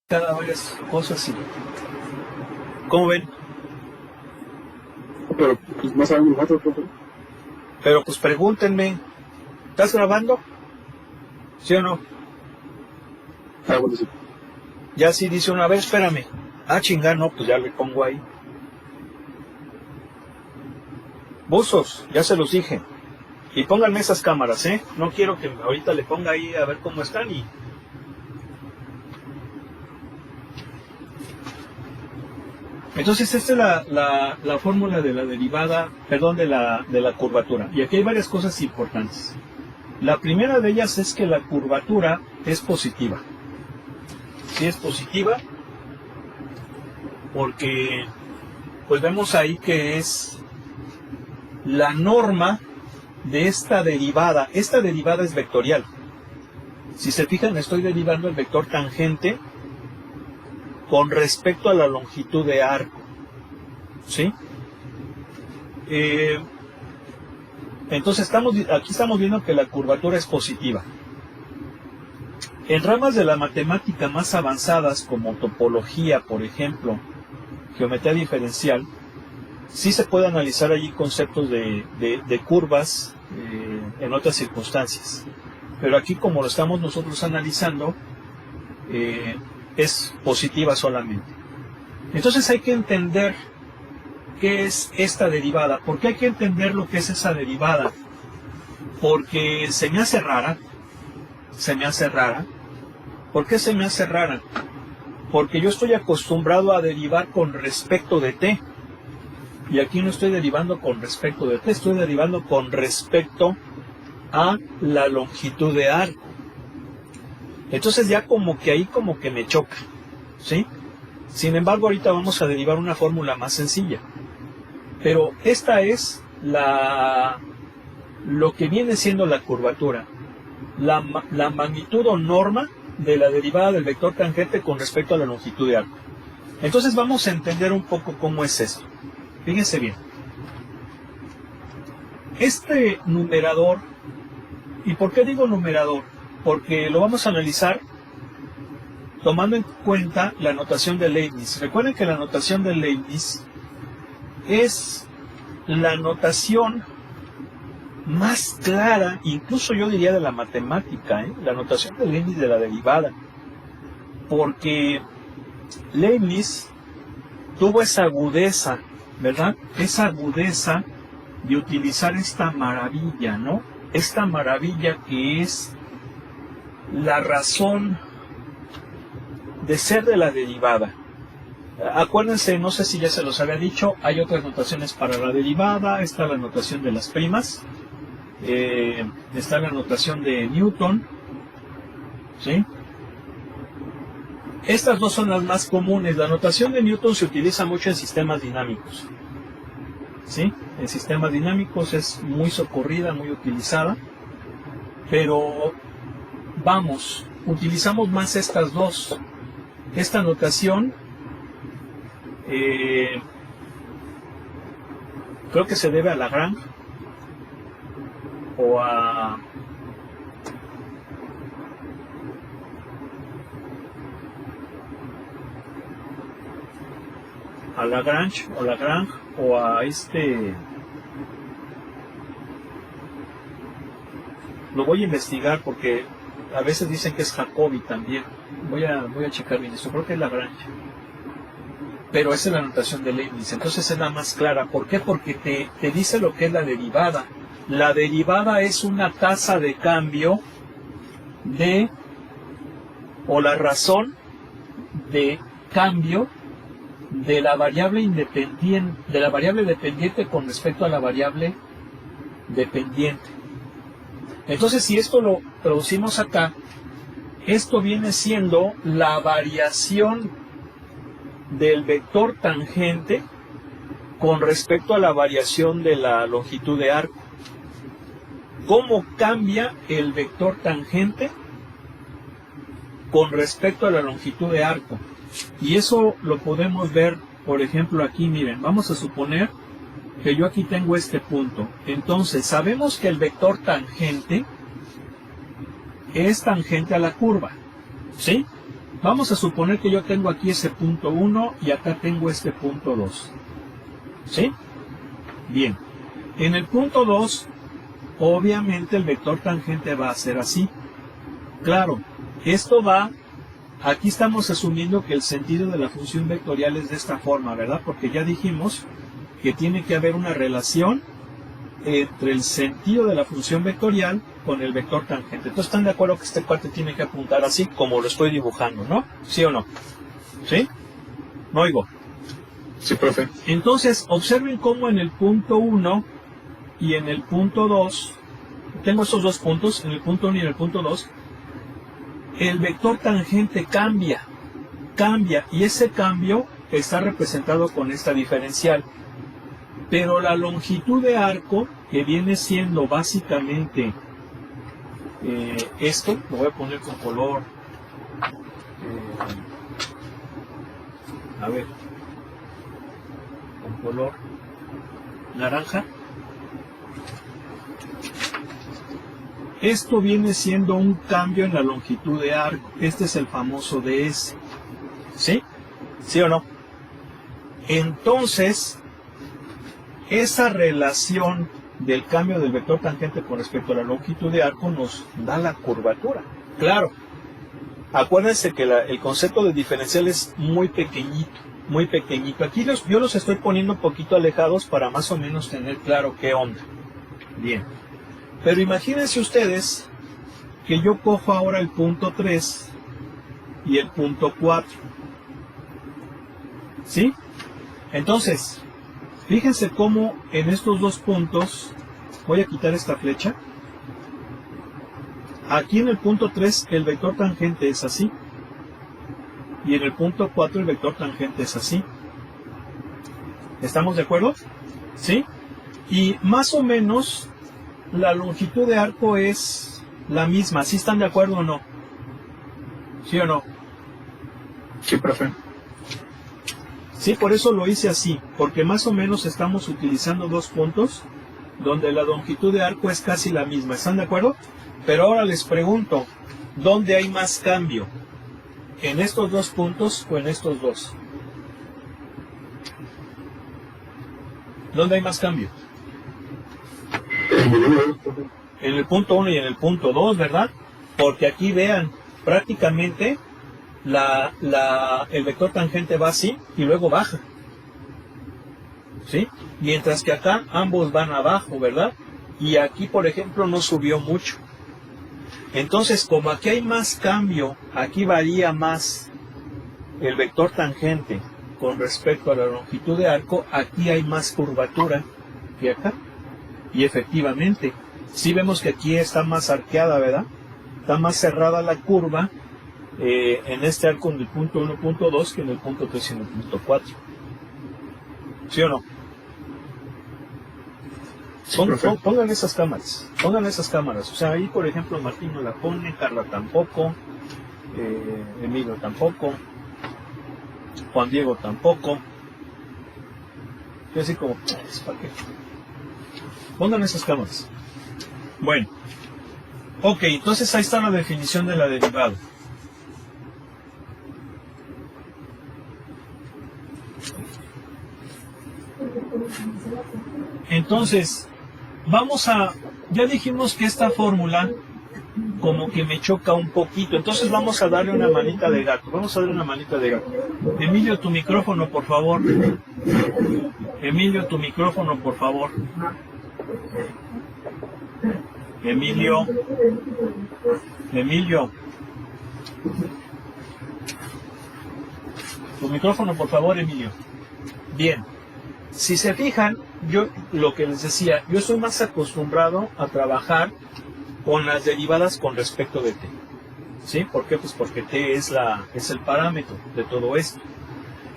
cada varias cosas y... ¿Cómo ven? Pero pues no sabemos nosotros, profe. Pero pues pregúntenme, ¿estás grabando? ¿Sí o no? Bueno, sí. Ya sí dice una vez, espérame. Ah, chingar, no, pues ya le pongo ahí. Buzos, ya se los dije. Y pónganme esas cámaras, ¿eh? No quiero que ahorita le ponga ahí a ver cómo están y... Entonces esta es la fórmula de la derivada, perdón, de la curvatura. Y aquí hay varias cosas importantes. La primera de ellas es que la curvatura es positiva. Sí es positiva porque pues vemos ahí que es la norma de esta derivada. Esta derivada es vectorial. Si se fijan, estoy derivando el vector tangente con respecto a la longitud de arco. ¿Sí? Entonces aquí estamos viendo que la curvatura es positiva. En ramas de la matemática más avanzadas, como topología, por ejemplo, geometría diferencial, sí se puede analizar allí conceptos de curvas en otras circunstancias. Pero aquí, como lo estamos nosotros analizando, es positiva solamente. Entonces hay que entender qué es esta derivada. ¿Por qué hay que entender lo que es esa derivada? Porque se me hace rara. ¿Por qué se me hace rara? Porque yo estoy acostumbrado a derivar con respecto de t. Y aquí no estoy derivando con respecto de t, estoy derivando con respecto a la longitud de arco. Entonces ya como que ahí como que me choca, ¿sí? Sin embargo, ahorita vamos a derivar una fórmula más sencilla. Pero esta es lo que viene siendo la curvatura, la magnitud o norma de la derivada del vector tangente con respecto a la longitud de arco. Entonces vamos a entender un poco cómo es esto. Fíjense bien. Este numerador, ¿y por qué digo numerador? Porque lo vamos a analizar tomando en cuenta la notación de Leibniz. Recuerden que la notación de Leibniz es la notación más clara, incluso yo diría de la matemática, la notación de Leibniz de la derivada. Porque Leibniz tuvo esa agudeza, ¿verdad? Esa agudeza de utilizar esta maravilla, ¿no? Esta maravilla que es la razón de ser de la derivada. Acuérdense, no sé si ya se los había dicho, hay otras notaciones para la derivada. Está la notación de las primas, está la notación de Newton, ¿sí? Estas dos son las más comunes. La notación de Newton se utiliza mucho en sistemas dinámicos, ¿sí? En sistemas dinámicos es muy socorrida, muy utilizada, pero vamos, utilizamos más estas dos. Esta notación creo que se debe a Lagrange o a Lagrange o a lo voy a investigar porque a veces dicen que es Jacobi también. Voy a checar bien eso, creo que es Lagrange. Pero esa es la notación de Leibniz, entonces es la más clara. ¿Por qué? Porque te dice lo que es la derivada. La derivada es una tasa de cambio o la razón de cambio de la variable dependiente con respecto a la variable dependiente. Entonces, si esto lo traducimos acá, esto viene siendo la variación del vector tangente con respecto a la variación de la longitud de arco. ¿Cómo cambia el vector tangente con respecto a la longitud de arco? Y eso lo podemos ver, por ejemplo, aquí, miren, vamos a suponer que yo aquí tengo este punto. Entonces, sabemos que el vector tangente es tangente a la curva, ¿sí? Vamos a suponer que yo tengo aquí ese punto 1 y acá tengo este punto 2. ¿Sí? Bien. En el punto 2, obviamente el vector tangente va a ser así. Claro, esto va... Aquí estamos asumiendo que el sentido de la función vectorial es de esta forma, ¿verdad? Porque ya dijimos que tiene que haber una relación entre el sentido de la función vectorial con el vector tangente. Entonces, ¿están de acuerdo que este cuate tiene que apuntar así, como lo estoy dibujando, ¿no? ¿Sí o no? ¿Sí? No oigo. Sí, profe. Entonces, observen cómo en el punto 1 y en el punto 2, tengo estos dos puntos, en el punto 1 y en el punto 2, el vector tangente cambia, y ese cambio está representado con esta diferencial. Pero la longitud de arco, que viene siendo básicamente esto, lo voy a poner con color, con color naranja. Esto viene siendo un cambio en la longitud de arco. Este es el famoso ds. ¿Sí? ¿Sí o no? Entonces, esa relación del cambio del vector tangente con respecto a la longitud de arco nos da la curvatura. Claro, acuérdense que el concepto de diferencial es muy pequeñito, muy pequeñito. Aquí yo los estoy poniendo un poquito alejados para más o menos tener claro qué onda. Bien, pero imagínense ustedes que yo cojo ahora el punto 3 y el punto 4. ¿Sí? Entonces, fíjense cómo en estos dos puntos, voy a quitar esta flecha. Aquí en el punto 3 el vector tangente es así. Y en el punto 4 el vector tangente es así. ¿Estamos de acuerdo? ¿Sí? Y más o menos la longitud de arco es la misma. ¿Sí están de acuerdo o no? ¿Sí o no? Sí, profe. Sí, por eso lo hice así, porque más o menos estamos utilizando dos puntos donde la longitud de arco es casi la misma. ¿Están de acuerdo? Pero ahora les pregunto, ¿dónde hay más cambio? ¿En estos dos puntos o en estos dos? ¿Dónde hay más cambio? En el punto 1 y en el punto 2, ¿verdad? Porque aquí vean, prácticamente el vector tangente va así y luego baja. ¿Sí? Mientras que acá ambos van abajo, ¿verdad? Y aquí, por ejemplo, no subió mucho. Entonces, como aquí hay más cambio, aquí varía más el vector tangente con respecto a la longitud de arco, aquí hay más curvatura que acá. Y efectivamente, sí vemos que aquí está más arqueada, ¿verdad? Está más cerrada la curva en este arco en el punto 1, punto 2 que en el punto 3 y en el punto 4. ¿Sí o no? Pongan esas cámaras, o sea, ahí por ejemplo Martín no la pone, Carla tampoco, Emilio tampoco, Juan Diego tampoco. Yo así como, ¿para qué? Pongan esas cámaras. Bueno, ok, entonces ahí está la definición de la derivada. Entonces, ya dijimos que esta fórmula como que me choca un poquito, entonces vamos a darle una manita de gato, Emilio, tu micrófono, por favor. Emilio, tu micrófono, por favor, Emilio. Bien. Si se fijan, yo lo que les decía, yo estoy más acostumbrado a trabajar con las derivadas con respecto de t. ¿Sí? ¿Por qué? Pues porque t es el parámetro de todo esto.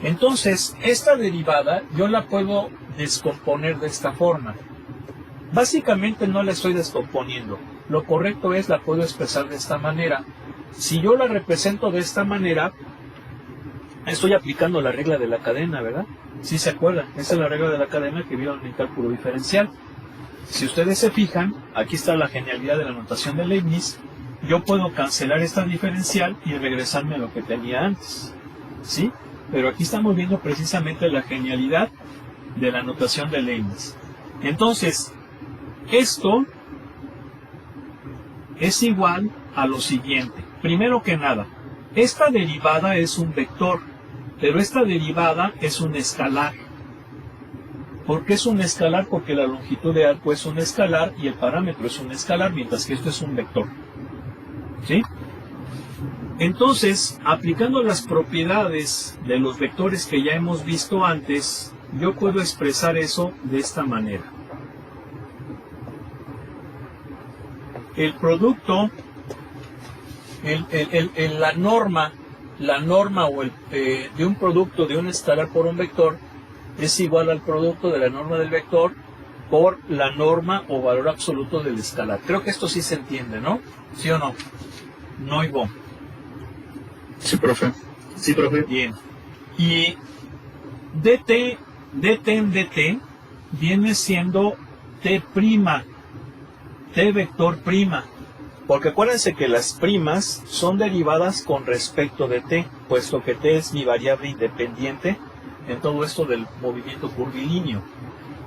Entonces, esta derivada yo la puedo descomponer de esta forma. Básicamente no la estoy descomponiendo. Lo correcto es la puedo expresar de esta manera. Si yo la represento de esta manera, estoy aplicando la regla de la cadena, ¿verdad? ¿Sí se acuerdan? Esa es la regla de la cadena que vieron en el cálculo diferencial. Si ustedes se fijan, aquí está la genialidad de la notación de Leibniz. yo puedo cancelar esta diferencial y regresarme a lo que tenía antes, ¿sí? Pero aquí estamos viendo precisamente la genialidad de la notación de Leibniz. Entonces, esto es igual a lo siguiente. Primero que nada, esta derivada es un vector, pero esta derivada es un escalar. ¿Por qué es un escalar? Porque la longitud de arco es un escalar y el parámetro es un escalar, mientras que esto es un vector. ¿Sí? Entonces, aplicando las propiedades de los vectores que ya hemos visto antes, yo puedo expresar eso de esta manera. El producto, la norma de un producto de un escalar por un vector es igual al producto de la norma del vector por la norma o valor absoluto del escalar. Creo que esto sí se entiende, ¿no? ¿Sí o no? No oigo. Sí, profe. Sí, profe. Bien. Y dt en dt viene siendo t', t vector prima. Porque acuérdense que las primas son derivadas con respecto de t, puesto que t es mi variable independiente en todo esto del movimiento curvilíneo.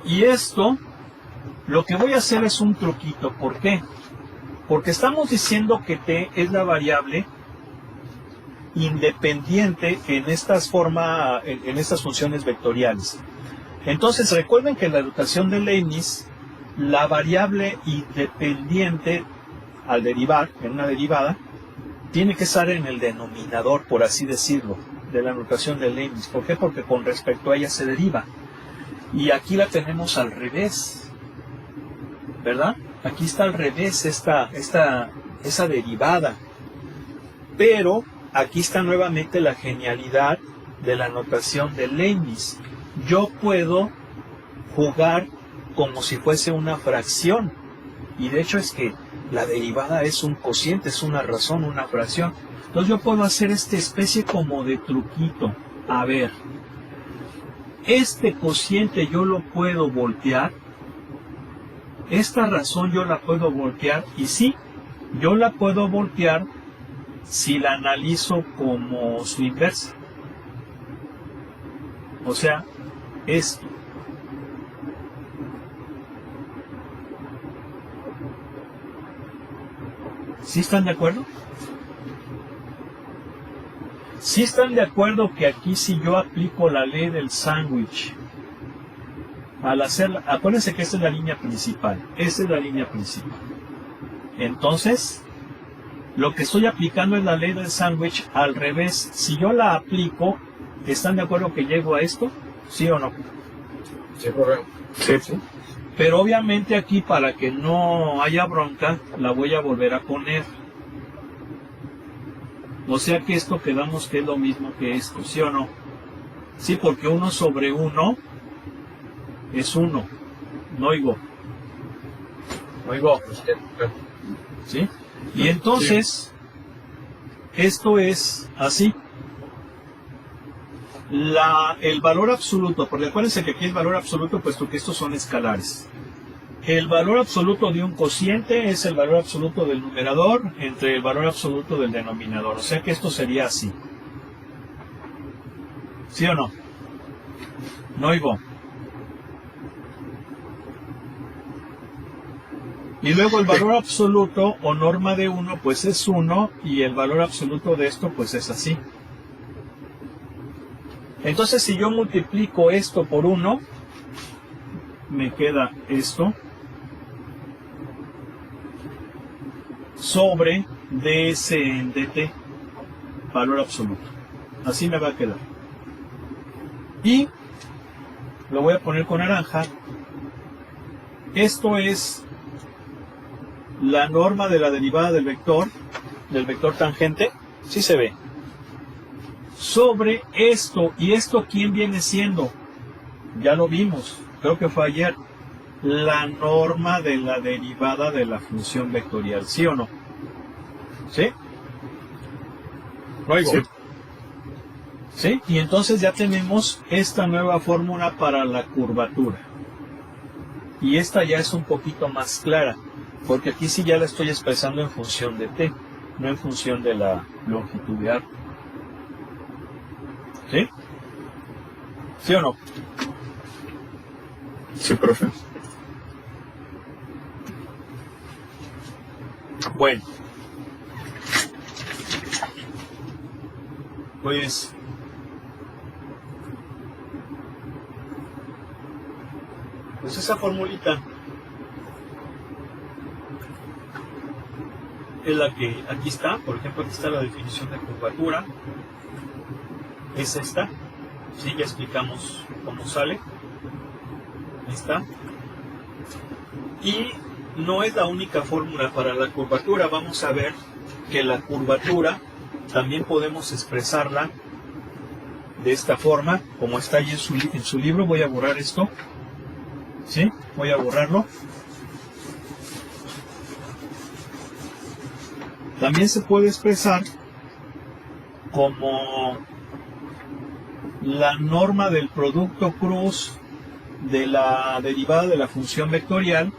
Y esto, lo que voy a hacer es un truquito. ¿Por qué? Porque estamos diciendo que t es la variable independiente en estas funciones vectoriales. Entonces recuerden que en la notación de Leibniz, la variable independiente al derivar, en una derivada, tiene que estar en el denominador, por así decirlo, de la notación de Leibniz. ¿Por qué? Porque con respecto a ella se deriva. Y aquí la tenemos al revés, ¿verdad? Aquí está al revés esa derivada. Pero aquí está nuevamente la genialidad de la notación de Leibniz. Yo puedo jugar como si fuese una fracción. Y de hecho es que la derivada es un cociente, es una razón, una fracción. Entonces yo puedo hacer esta especie como de truquito. A ver, este cociente yo lo puedo voltear. Esta razón yo la puedo voltear. Y sí, yo la puedo voltear si la analizo como su inversa. O sea, esto. ¿Sí están de acuerdo? ¿Sí están de acuerdo que aquí si yo aplico la ley del sándwich, al hacerla, acuérdense que esta es la línea principal, esta es la línea principal. Entonces, lo que estoy aplicando es la ley del sándwich al revés. Si yo la aplico, ¿están de acuerdo que llego a esto? ¿Sí o no? Sí, profe. Sí, sí. Pero obviamente aquí, para que no haya bronca, la voy a volver a poner. O sea que esto quedamos que es lo mismo que esto, ¿sí o no? Sí, porque 1 sobre 1 es 1. No oigo. Oigo. ¿Sí? Y entonces, esto es así. El valor absoluto, porque acuérdense que aquí es valor absoluto puesto que estos son escalares. El valor absoluto de un cociente es el valor absoluto del numerador entre el valor absoluto del denominador. O sea que esto sería así. ¿Sí o no? No oigo. Y luego el valor absoluto o norma de 1 pues es 1 y el valor absoluto de esto pues es así. Entonces si yo multiplico esto por 1, me queda esto sobre ds en dt, valor absoluto. Así me va a quedar. Y lo voy a poner con naranja. Esto es la norma de la derivada del vector tangente. ¿Sí se ve? Sobre esto, y esto ¿quién viene siendo? Ya lo vimos, creo que fue ayer, la norma de la derivada de la función vectorial, ¿sí o no? ¿Sí? ¿Lo oigo? Sí. ¿Sí? Y entonces ya tenemos esta nueva fórmula para la curvatura. Y esta ya es un poquito más clara, porque aquí sí ya la estoy expresando en función de t. no en función de la longitud de arco. ¿Sí? ¿Sí o no? Sí, profe. Bueno. Pues esa formulita es la que aquí está. Por ejemplo, aquí está la definición de curvatura. Es esta. Sí, ya explicamos cómo sale. Ahí está. Y no es la única fórmula para la curvatura. Vamos a ver que la curvatura también podemos expresarla de esta forma, como está ahí en su libro. Voy a borrar esto. ¿Sí? Voy a borrarlo. También se puede expresar como la norma del producto cruz de la derivada de la función vectorial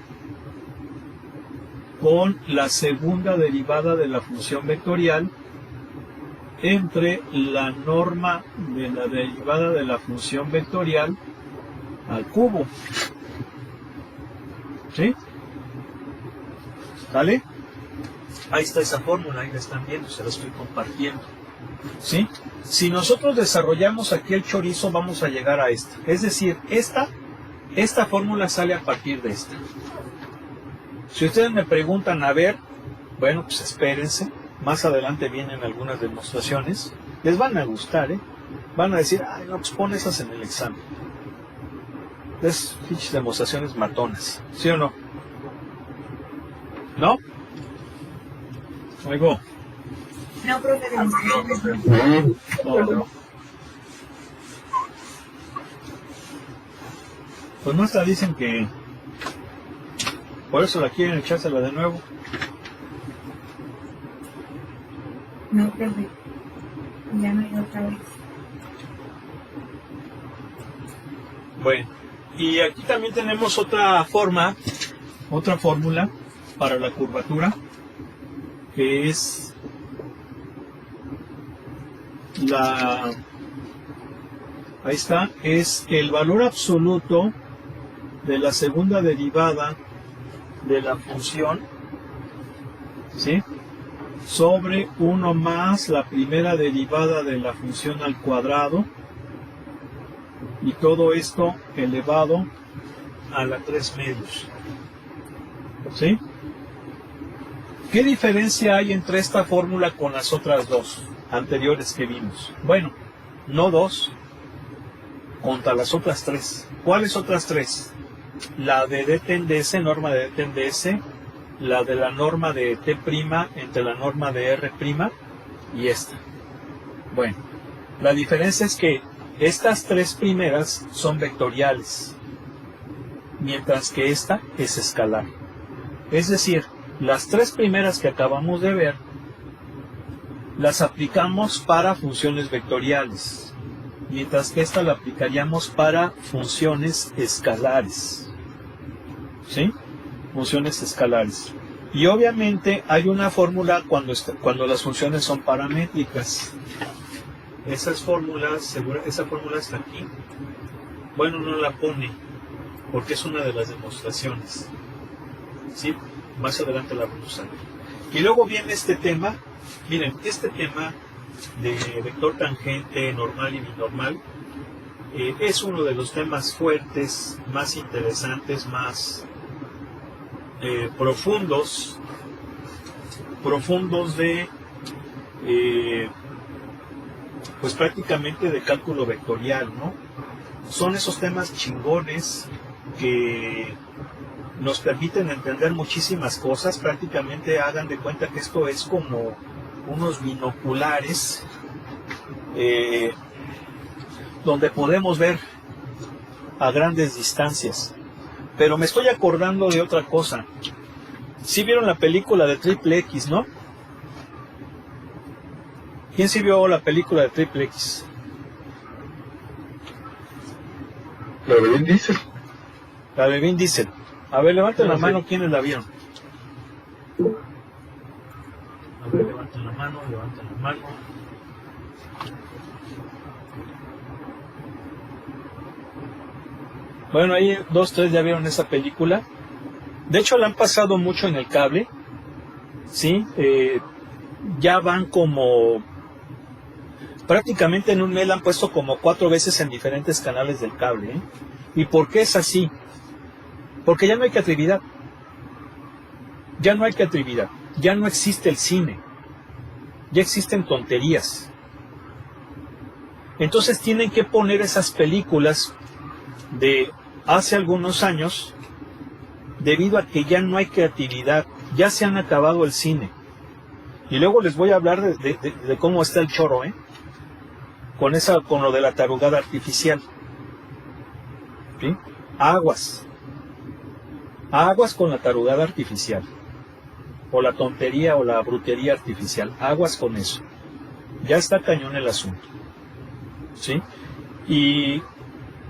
con la segunda derivada de la función vectorial entre la norma de la derivada de la función vectorial al cubo. ¿Sí? ¿Vale? Ahí está esa fórmula, ahí la están viendo, se la estoy compartiendo. ¿Sí? Si nosotros desarrollamos aquí el chorizo, vamos a llegar a esta. Es decir, esta fórmula sale a partir de esta. Si ustedes me preguntan, a ver, bueno, pues espérense. Más adelante vienen algunas demostraciones. Les van a gustar, ¿eh? Van a decir, ay, no, pues pon esas en el examen. Es fichas demostraciones matonas, ¿sí o no? ¿No? Oigo. No, profe. No. Pues no hasta dicen que por eso la quieren echársela de nuevo. No, profe. Ya no hay otra vez. Bueno, y aquí también tenemos otra fórmula para la curvatura, que es ahí está, es el valor absoluto de la segunda derivada de la función, ¿sí?, sobre 1 más la primera derivada de la función al cuadrado, y todo esto elevado a la 3 medios. ¿Sí? ¿Qué diferencia hay entre esta fórmula con las otras dos anteriores que vimos? Bueno, no dos, contra las otras tres. ¿Cuáles otras tres? La de D ten ds, norma de D ten ds, la de la norma de T' entre la norma de R' y esta. Bueno, la diferencia es que estas tres primeras son vectoriales, mientras que esta es escalar. Es decir, las tres primeras que acabamos de ver las aplicamos para funciones vectoriales, mientras que esta la aplicaríamos para funciones escalares. ¿Sí? Funciones escalares. Y obviamente hay una fórmula cuando las funciones son paramétricas. Esa fórmula está aquí. Bueno, no la pone porque es una de las demostraciones. ¿Sí? Más adelante la vamos a ver. Y luego viene este tema. Miren, este tema de vector tangente, normal y binormal, es uno de los temas fuertes, más interesantes, más profundos de pues prácticamente de cálculo vectorial, ¿no? Son esos temas chingones que nos permiten entender muchísimas cosas. Prácticamente hagan de cuenta que esto es como unos binoculares donde podemos ver a grandes distancias. Pero me estoy acordando de otra cosa. ¿Sí vieron la película de Triple X, no? ¿Quién sí vio la película de Triple X? La de Vin Diesel. La de Vin Diesel. A ver, levanten la mano quienes la vieron. A ver, levanten. hermano. Bueno, ahí 2, 3 ya vieron esa película. De hecho, la han pasado mucho en el cable. ¿Sí? Ya van como... Prácticamente en un mes la han puesto como 4 veces en diferentes canales del cable. ¿Y por qué es así? Porque ya no hay creatividad. Ya no hay creatividad. Ya no existe el cine. Ya existen tonterías. Entonces tienen que poner esas películas de hace algunos años debido a que ya no hay creatividad. Ya se han acabado el cine. Y luego les voy a hablar de cómo está el choro, con lo de la tarugada artificial. ¿Sí? Aguas con la tarugada artificial, o la tontería o la brutería artificial. Aguas con eso. Ya está cañón el asunto. ¿Sí? Y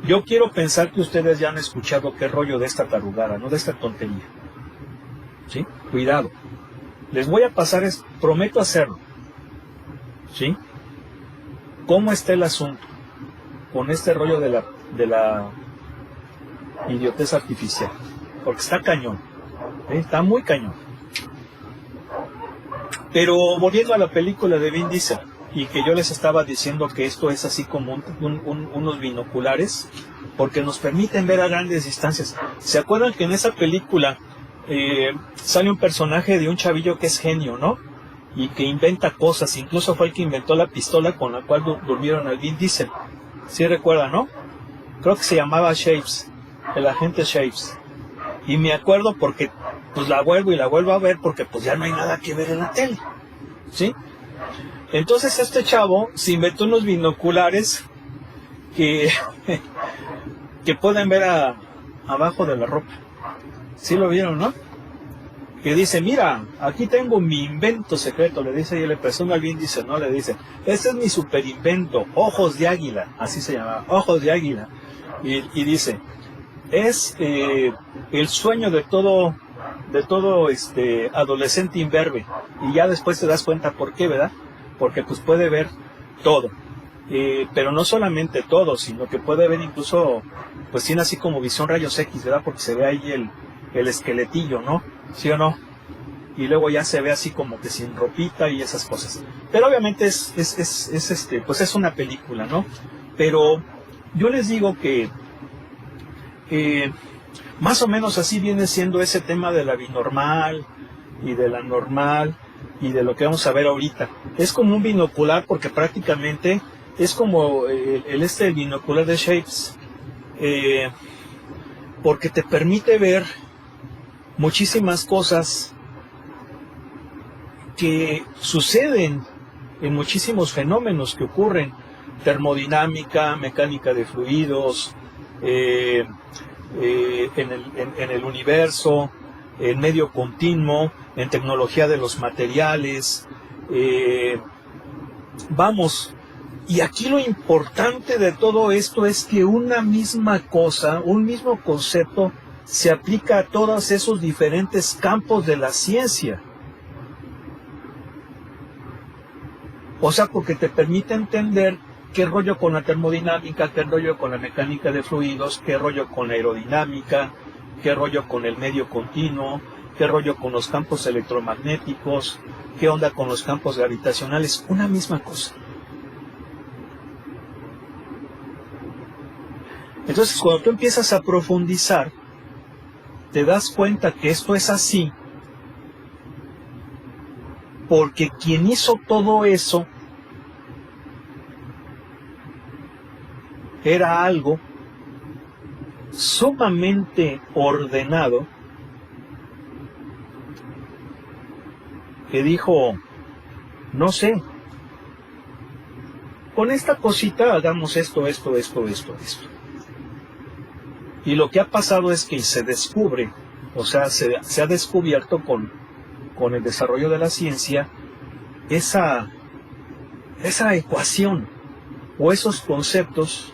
yo quiero pensar que ustedes ya han escuchado qué rollo de esta tarugada, no de esta tontería. ¿Sí? Cuidado. Les voy a pasar, prometo hacerlo. ¿Sí? ¿Cómo está el asunto con este rollo de la idiotez artificial? Porque está cañón. Está muy cañón. Pero volviendo a la película de Vin Diesel, y que yo les estaba diciendo que esto es así como unos binoculares, porque nos permiten ver a grandes distancias. ¿Se acuerdan que en esa película sale un personaje de un chavillo que es genio, ¿no? Y que inventa cosas, incluso fue el que inventó la pistola con la cual durmieron al Vin Diesel? ¿Sí recuerdan, no? Creo que se llamaba Shapes, el agente Shapes. Y me acuerdo porque pues la vuelvo a ver porque pues ya no hay nada que ver en la tele, ¿sí? Entonces este chavo se inventó unos binoculares que pueden ver abajo de la ropa. ¿Sí lo vieron, no? Que dice, mira, aquí tengo mi invento secreto, le dice, y le presume al Vin Diesel, ¿no? Le dice, este es mi super invento, ojos de águila, así se llama, ojos de águila. Y dice, es el sueño de todo adolescente imberbe. Y ya después te das cuenta por qué, ¿verdad? Porque pues puede ver todo. Pero no solamente todo, sino que puede ver incluso, pues tiene así como visión rayos X, ¿verdad? Porque se ve ahí el esqueletillo, ¿no? ¿Sí o no? Y luego ya se ve así como que sin ropita y esas cosas. Pero obviamente pues es una película, ¿no? Pero yo les digo que más o menos así viene siendo ese tema de la binormal y de la normal y de lo que vamos a ver ahorita. Es como un binocular porque prácticamente es como el binocular de Shapes, porque te permite ver muchísimas cosas que suceden en muchísimos fenómenos que ocurren: termodinámica, mecánica de fluidos, en el universo, en medio continuo, en tecnología de los materiales. Y aquí lo importante de todo esto es que una misma cosa, un mismo concepto, se aplica a todos esos diferentes campos de la ciencia. O sea, porque te permite entender qué rollo con la termodinámica, qué rollo con la mecánica de fluidos, qué rollo con la aerodinámica, qué rollo con el medio continuo, qué rollo con los campos electromagnéticos, qué onda con los campos gravitacionales. Una misma cosa. Entonces, cuando tú empiezas a profundizar, te das cuenta que esto es así, porque quien hizo todo eso era algo sumamente ordenado, que dijo, no sé, con esta cosita hagamos esto. Y lo que ha pasado es que se descubre, o sea, se ha descubierto con el desarrollo de la ciencia esa ecuación o esos conceptos,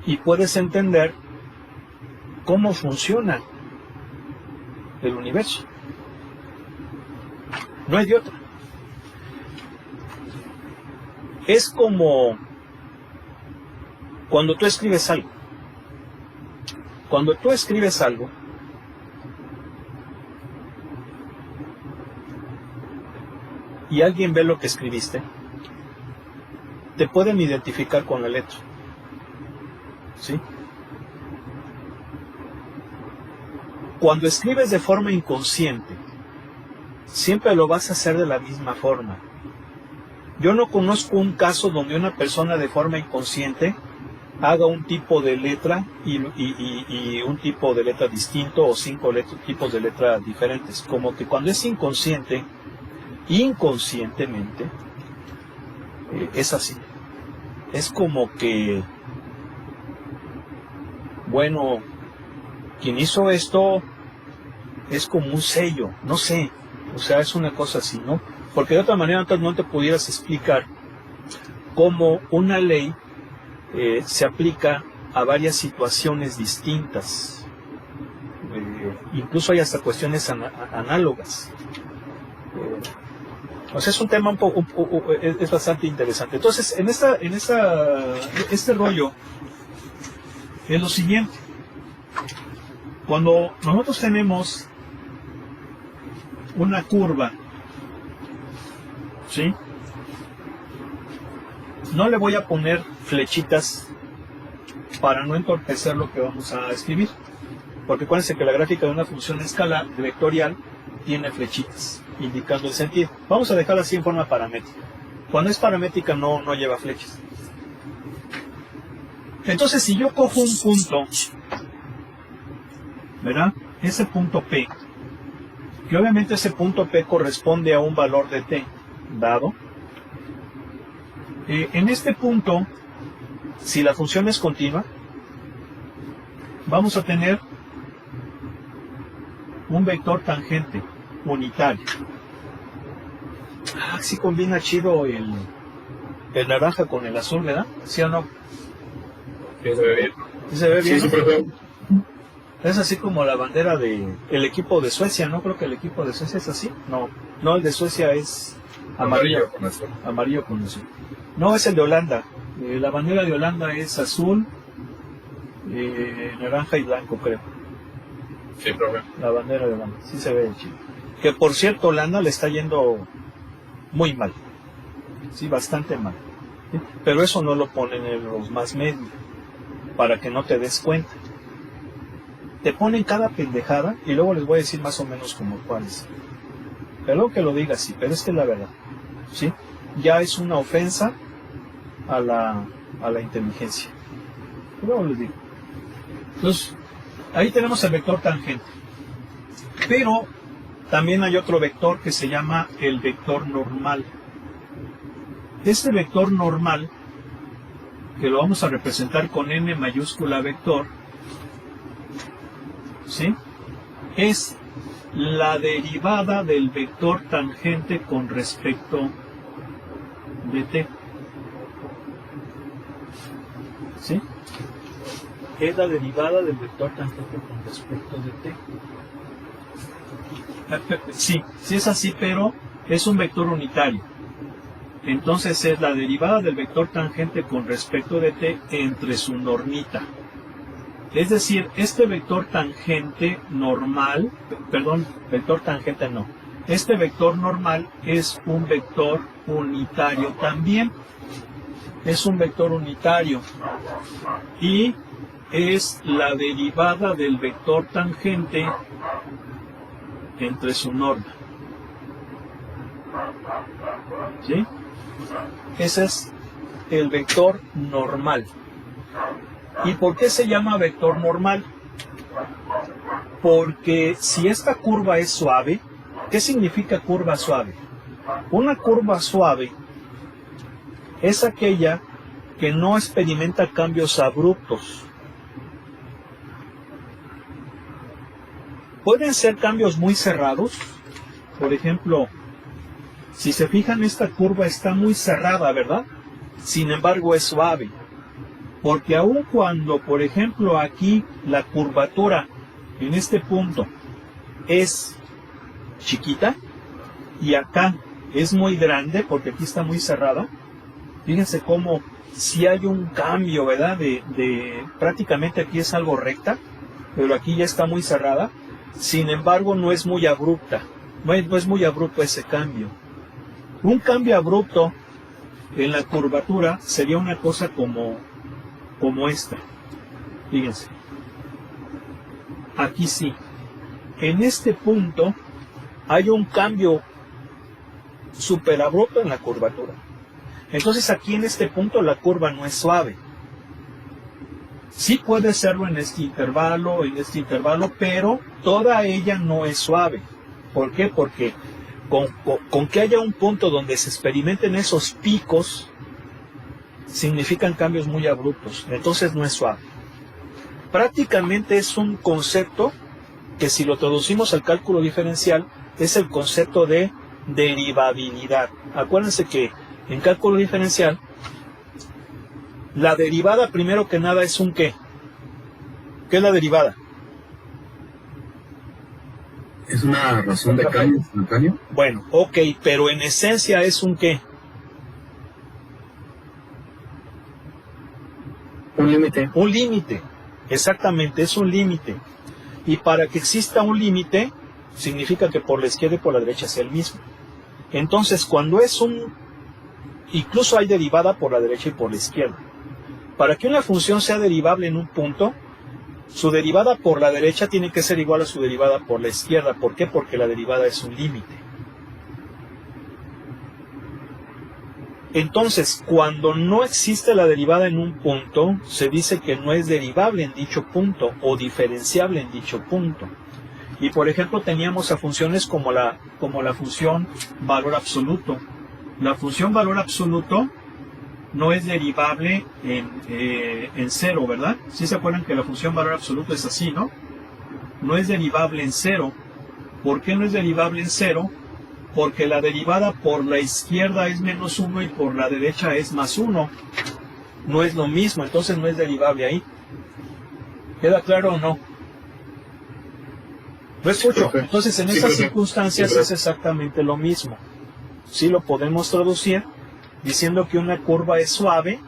y puedes entender cómo funciona el universo. No hay de otra. Es como cuando tú escribes algo. Cuando tú escribes algo, y alguien ve lo que escribiste, te pueden identificar con la letra. ¿Sí? Cuando escribes de forma inconsciente, siempre lo vas a hacer de la misma forma. Yo no conozco un caso donde una persona de forma inconsciente haga un tipo de letra y un tipo de letra distinto o 5 tipos de letras diferentes. Como que cuando es inconsciente, inconscientemente, es así. Es como que, bueno, quien hizo esto es como un sello, no sé, o sea, es una cosa así, ¿no? Porque de otra manera entonces no te pudieras explicar cómo una ley se aplica a varias situaciones distintas. Incluso hay hasta cuestiones análogas. O sea, es un tema es bastante interesante. Entonces, este rollo es lo siguiente. Cuando nosotros tenemos una curva, ¿sí? No le voy a poner flechitas para no entorpecer lo que vamos a escribir. Porque acuérdense que la gráfica de una función escalar vectorial tiene flechitas indicando el sentido. Vamos a dejarla así en forma paramétrica. Cuando es paramétrica no lleva flechas. Entonces, si yo cojo un punto, ¿verdad? Ese punto P, que obviamente ese punto P corresponde a un valor de T dado. En este punto, si la función es continua, vamos a tener un vector tangente unitario. Sí combina chido el naranja con el azul, ¿verdad? ¿Sí o no? Sí, se ve bien. ¿Sí se ve bien? Sí, súper feo. Es así como la bandera el equipo de Suecia, ¿no? Creo que el equipo de Suecia es así. No, el de Suecia es amarillo con azul. Amarillo con azul. No, es el de Holanda. La bandera de Holanda es azul, naranja y blanco, creo. Sí, profe. La bandera de Holanda, sí se ve chido. Que por cierto, Holanda le está yendo muy mal. Sí, bastante mal. ¿Sí? Pero eso no lo ponen en los más medios, para que no te des cuenta. Te ponen cada pendejada y luego les voy a decir más o menos como cuáles. Perdón que lo diga así, pero es que es la verdad. ¿Sí? Ya es una ofensa a la inteligencia. Luego les digo. Entonces, ahí tenemos el vector tangente. Pero también hay otro vector que se llama el vector normal. Este vector normal, que lo vamos a representar con n mayúscula vector, ¿sí? Es la derivada del vector tangente con respecto de t. ¿Sí? Es la derivada del vector tangente con respecto de t. Sí es así, pero es un vector unitario. Entonces es la derivada del vector tangente con respecto de t entre su normita. Es decir, este vector tangente normal, este vector normal es un vector unitario también. Es un vector unitario y es la derivada del vector tangente entre su norma. ¿Sí? Ese es el vector normal. ¿Y por qué se llama vector normal? Porque si esta curva es suave, ¿qué significa curva suave? Una curva suave es aquella que no experimenta cambios abruptos. Pueden ser cambios muy cerrados. Por ejemplo, si se fijan, esta curva está muy cerrada, ¿verdad? Sin embargo, es suave. Porque aun cuando, por ejemplo, aquí la curvatura en este punto es chiquita, y acá es muy grande porque aquí está muy cerrada, fíjense cómo si hay un cambio, ¿verdad? De prácticamente aquí es algo recta, pero aquí ya está muy cerrada. Sin embargo, no es muy abrupta, no es muy abrupto ese cambio. Un cambio abrupto en la curvatura sería una cosa como esta. Fíjense. Aquí sí. En este punto hay un cambio súper abrupto en la curvatura. Entonces aquí en este punto la curva no es suave. Sí puede serlo en este intervalo, pero toda ella no es suave. ¿Por qué? Porque con que haya un punto donde se experimenten esos picos, significan cambios muy abruptos. Entonces no es suave. Prácticamente es un concepto que, si lo traducimos al cálculo diferencial, es el concepto de derivabilidad. Acuérdense que en cálculo diferencial, la derivada, primero que nada, es un ¿qué? ¿Qué es la derivada? ¿Es una razón de cambio instantáneo? Bueno, ok, pero en esencia es un ¿qué? Un límite. Un límite, exactamente, es un límite. Y para que exista un límite, significa que por la izquierda y por la derecha sea el mismo. Entonces, cuando es incluso hay derivada por la derecha y por la izquierda. Para que una función sea derivable en un punto, su derivada por la derecha tiene que ser igual a su derivada por la izquierda. ¿Por qué? Porque la derivada es un límite. Entonces, cuando no existe la derivada en un punto, se dice que no es derivable en dicho punto o diferenciable en dicho punto. Y por ejemplo, teníamos a funciones como la función valor absoluto. La función valor absoluto no es derivable en cero, ¿verdad? ¿Sí se acuerdan que la función valor absoluto es así, no? No es derivable en cero. ¿Por qué no es derivable en cero? Porque la derivada por la izquierda es menos 1 y por la derecha es más 1. No es lo mismo, entonces no es derivable ahí. ¿Queda claro o no? Lo escucho. Entonces, en esas circunstancias es exactamente lo mismo. Sí lo podemos traducir diciendo que una curva es suave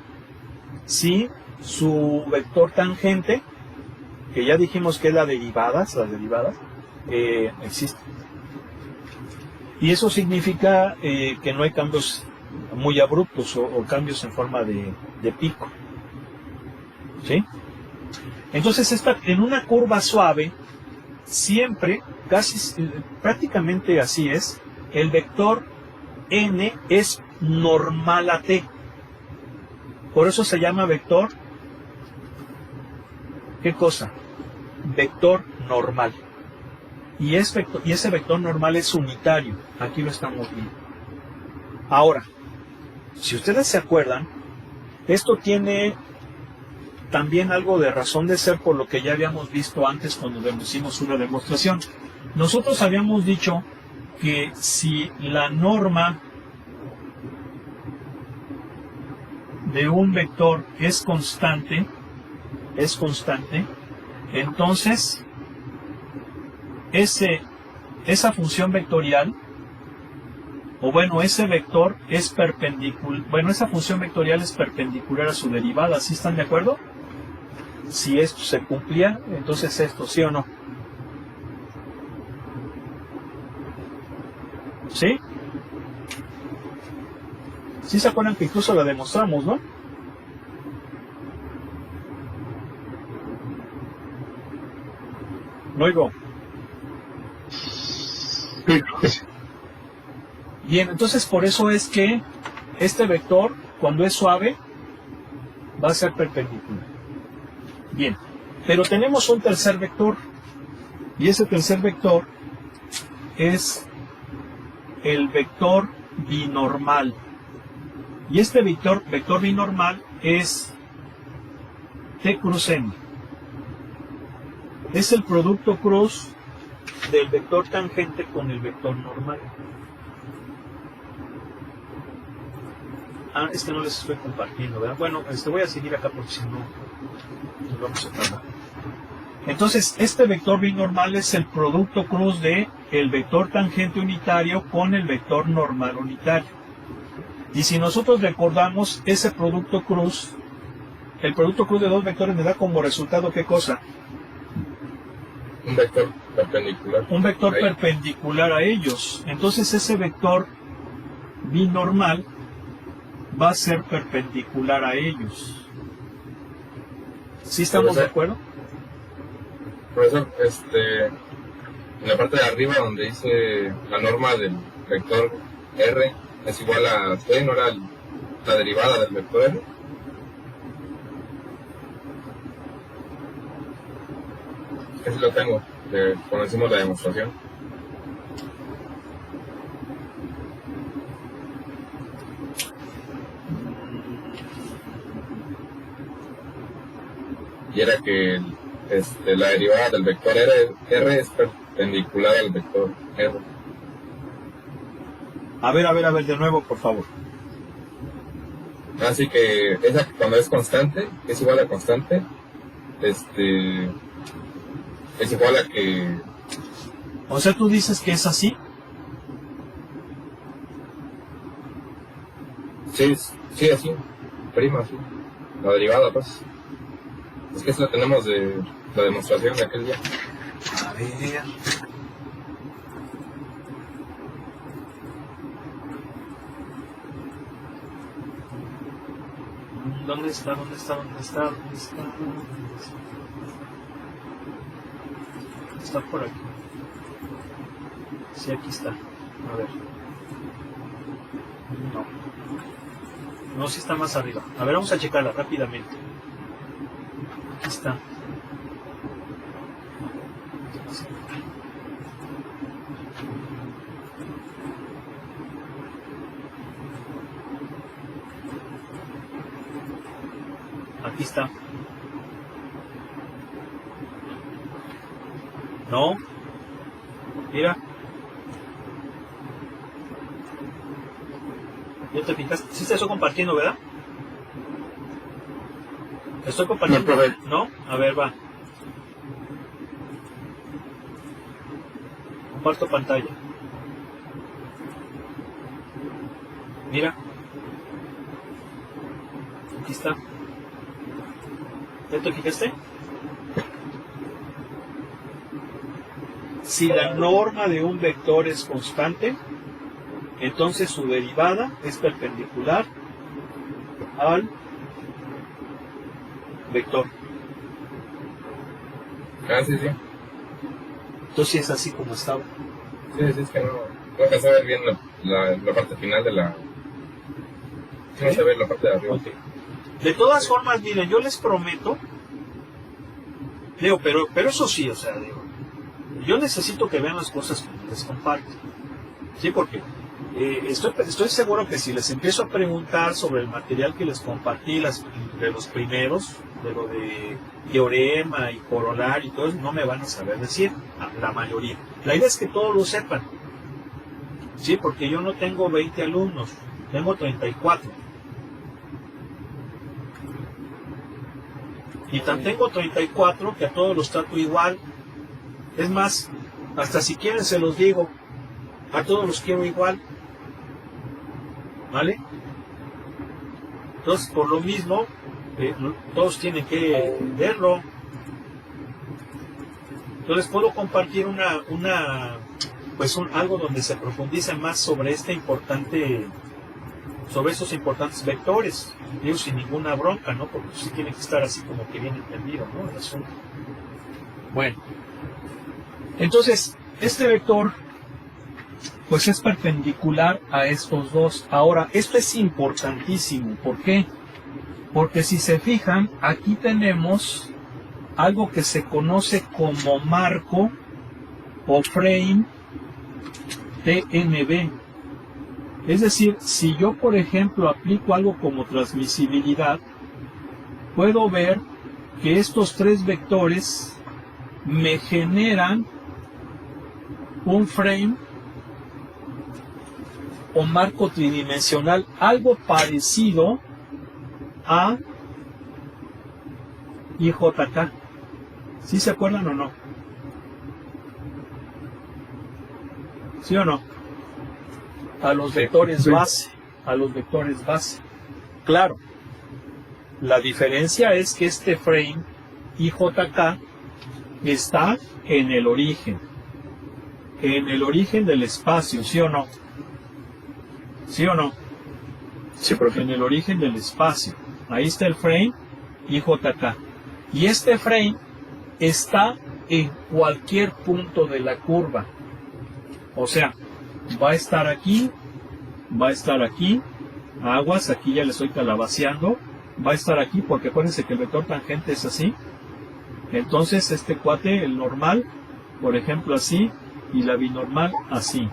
si su vector tangente, que ya dijimos que es las derivadas, existe. Y eso significa que no hay cambios muy abruptos o cambios en forma de pico. ¿Sí? Entonces, en una curva suave, siempre, prácticamente así es, el vector n es normal a t. Por eso se llama vector, ¿qué cosa? Vector normal. Y ese vector normal es unitario. Aquí lo estamos viendo. Ahora, si ustedes se acuerdan, esto tiene también algo de razón de ser por lo que ya habíamos visto antes cuando hicimos una demostración. Nosotros habíamos dicho que si la norma de un vector es constante, entonces esa función vectorial, o bueno, ese vector es perpendicular, esa función vectorial es perpendicular a su derivada. ¿Sí están de acuerdo? Si esto se cumplía, entonces esto, ¿sí o no? ¿Sí? ¿Sí se acuerdan que incluso la demostramos, no? No oigo. Bien, entonces por eso es que este vector, cuando es suave, va a ser perpendicular. Bien, pero tenemos un tercer vector, y ese tercer vector es el vector binormal. Y este vector binormal es t cruz n. Es el producto cruz del vector tangente con el vector normal. Es que no les estoy compartiendo, ¿verdad? Bueno, voy a seguir acá porque si no nos vamos a tardar. Entonces, este vector binormal es el producto cruz de el vector tangente unitario con el vector normal unitario. Y si nosotros recordamos ese producto cruz, el producto cruz de dos vectores me da como resultado ¿qué cosa? Un vector perpendicular. Un vector Ahí. perpendicular a ellos. Entonces ese vector binormal va a ser perpendicular a ellos. ¿Sí estamos de acuerdo? Profesor, en la parte de arriba donde dice la norma del vector R es igual a C, ¿no era la derivada del vector R? Ese lo tengo, cuando hicimos la demostración. Y era que la derivada del vector R es perpendicular al vector R. A ver, de nuevo, por favor. Así que esa cuando es constante, es igual a constante, es igual a que... O sea, tú dices que es así. Sí, así, prima, así. La derivada, pues. Es que eso lo tenemos de la demostración de aquel día. A ver. ¿Dónde está? Está por aquí. Sí, aquí está. A ver. No, sí está más arriba. A ver, vamos a checarla rápidamente. Aquí está. Aquí está. No. Mira. ¿Ya te fijas? Sí te estoy compartiendo, ¿verdad? Estoy compartiendo. No, profe. ¿No? A ver, va. Comparto pantalla. Mira. Aquí está. ¿Ya te fijaste? Si la norma de un vector es constante, entonces su derivada es perpendicular al vector. Ah, sí. Entonces es así como estaba. Sí, es que no alcanzé a ver bien la parte final de la... No se ve la parte de arriba. Okay. De todas formas, miren, yo les prometo, digo, pero eso sí, o sea, digo, yo necesito que vean las cosas que les comparto. Sí, porque estoy seguro que si les empiezo a preguntar sobre el material que les compartí, de los primeros, de lo de teorema y corolario y todo eso, no me van a saber decir, la mayoría. La idea es que todos lo sepan. Sí, porque yo no tengo 20 alumnos, tengo 34. Y tan tengo 34 que a todos los trato igual. Es más, hasta si quieren se los digo, a todos los quiero igual. ¿Vale? Entonces, por lo mismo, todos tienen que verlo. Entonces, puedo compartir algo donde se profundice más sobre sobre esos importantes vectores, digo, sin ninguna bronca, ¿no? Porque sí tiene que estar así como que bien entendido, ¿no? El asunto. Bueno, entonces, este vector, pues es perpendicular a estos dos. Ahora, esto es importantísimo. ¿Por qué? Porque si se fijan, aquí tenemos algo que se conoce como marco o frame TNB. Es decir, si yo, por ejemplo, aplico algo como transmisibilidad, puedo ver que estos tres vectores me generan un frame o marco tridimensional, algo parecido a IJK. ¿Sí se acuerdan o no? ¿Sí o no? A los vectores base. A los vectores base. Claro. La diferencia es que este frame IJK está en el origen. En el origen del espacio, ¿sí o no? ¿Sí o no? Sí, profe. En el origen del espacio. Ahí está el frame IJK. Y este frame está en cualquier punto de la curva. O sea, va a estar aquí, aguas, aquí ya le estoy calabaceando, va a estar aquí porque acuérdense que el vector tangente es así. Entonces este cuate, el normal, por ejemplo así, y la binormal así.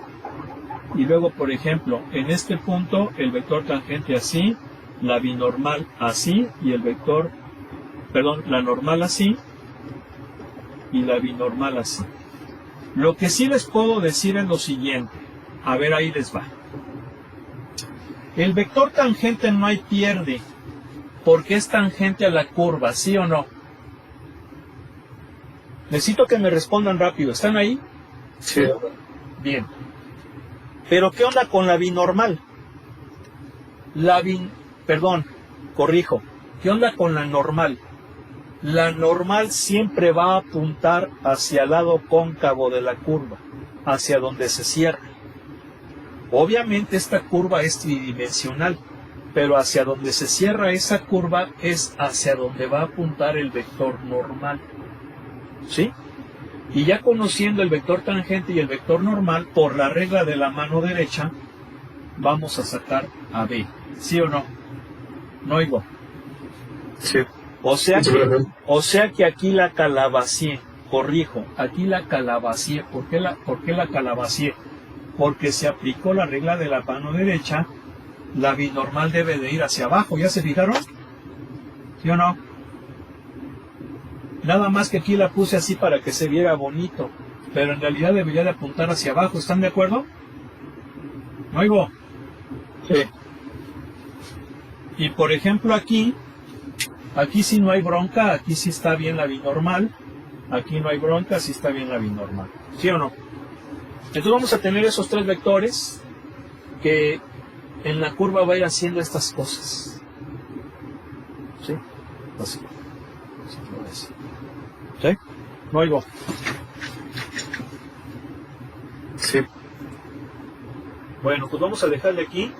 Y luego, por ejemplo, en este punto el vector tangente así, la binormal así, y el vector, perdón, la normal así, y la binormal así. Lo que sí les puedo decir es lo siguiente. A ver, ahí les va. El vector tangente no hay pierde, porque es tangente a la curva, ¿sí o no? Necesito que me respondan rápido. ¿Están ahí? Sí. Bien. Pero ¿qué onda con la binormal? Perdón, corrijo. ¿Qué onda con la normal? La normal siempre va a apuntar hacia el lado cóncavo de la curva, hacia donde se cierra. Obviamente esta curva es tridimensional, pero hacia donde se cierra esa curva es hacia donde va a apuntar el vector normal. ¿Sí? Y ya conociendo el vector tangente y el vector normal, por la regla de la mano derecha, vamos a sacar a B. ¿Sí o no? No oigo. Sí. O sea que aquí la calabacié, corrijo, aquí la calabacié. ¿Por qué la calabacié? Porque se aplicó la regla de la mano derecha, la binormal debe de ir hacia abajo, ¿ya se fijaron? ¿Sí o no? Nada más que aquí la puse así para que se viera bonito, pero en realidad debería de apuntar hacia abajo, ¿están de acuerdo? ¿No oigo? Sí. Y por ejemplo aquí sí no hay bronca, aquí sí está bien la binormal, aquí no hay bronca, sí está bien la binormal, ¿sí o no? Entonces vamos a tener esos tres vectores que en la curva va a ir haciendo estas cosas. ¿Sí? Así. ¿Sí? No oigo. Sí. Bueno, pues vamos a dejarle aquí.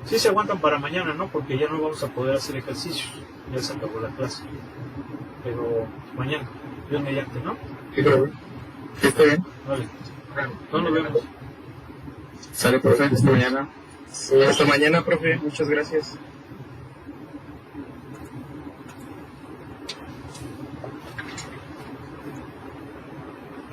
Sí se aguantan para mañana, ¿no? Porque ya no vamos a poder hacer ejercicios. Ya se acabó la clase. Pero mañana, Dios mediante, ¿no? Sí, profe. Sí, está bien. Vale. No nos vemos. Sale, profe. Hasta mañana. Hasta mañana, profe. Muchas gracias.